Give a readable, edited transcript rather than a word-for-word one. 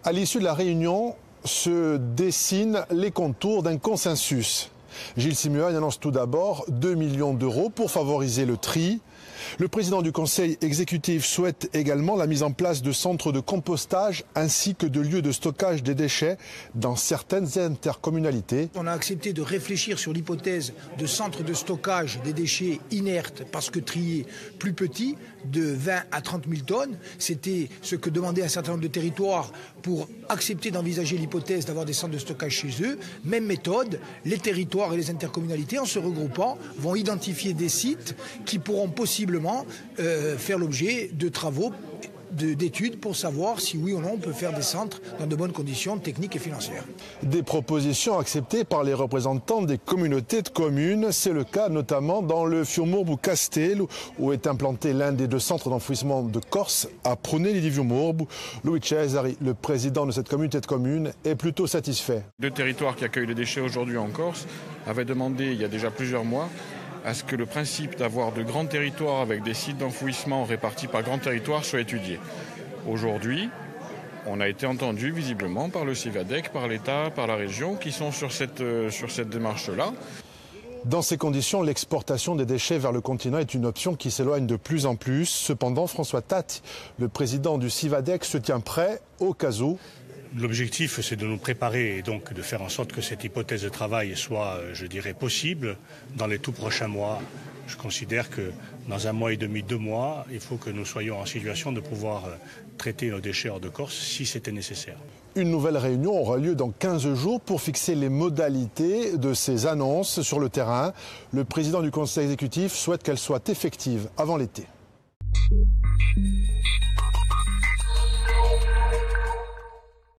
À l'issue de la réunion se dessinent les contours d'un consensus. Gilles Simeoine annonce tout d'abord 2 millions d'euros pour favoriser le tri. Le président du conseil exécutif souhaite également la mise en place de centres de compostage ainsi que de lieux de stockage des déchets dans certaines intercommunalités. On a accepté de réfléchir sur l'hypothèse de centres de stockage des déchets inertes parce que triés plus petits, de 20 à 30 000 tonnes. C'était ce que demandaient un certain nombre de territoires pour accepter d'envisager l'hypothèse d'avoir des centres de stockage chez eux. Même méthode, les territoires et les intercommunalités, en se regroupant, vont identifier des sites qui pourront possiblement faire l'objet de travaux, d'études pour savoir si oui ou non on peut faire des centres dans de bonnes conditions techniques et financières. Des propositions acceptées par les représentants des communautés de communes. C'est le cas notamment dans le Fiumorbu-Castel où est implanté l'un des 2 centres d'enfouissement de Corse à Prunelli-di-Fiumorbu. Louis Cesari, le président de cette communauté de communes, est plutôt satisfait. 2 territoires qui accueillent les déchets aujourd'hui en Corse avaient demandé il y a déjà plusieurs mois à ce que le principe d'avoir de grands territoires avec des sites d'enfouissement répartis par grands territoires soit étudié. Aujourd'hui, on a été entendu visiblement par le Civadec, par l'État, par la région, qui sont sur cette démarche-là. Dans ces conditions, l'exportation des déchets vers le continent est une option qui s'éloigne de plus en plus. Cependant, François Tatti, le président du Civadec, se tient prêt au cas où. L'objectif, c'est de nous préparer et donc de faire en sorte que cette hypothèse de travail soit, je dirais, possible dans les tout prochains mois. Je considère que dans 1 mois et demi, 2 mois, il faut que nous soyons en situation de pouvoir traiter nos déchets hors de Corse si c'était nécessaire. Une nouvelle réunion aura lieu dans 15 jours pour fixer les modalités de ces annonces sur le terrain. Le président du conseil exécutif souhaite qu'elles soient effectives avant l'été.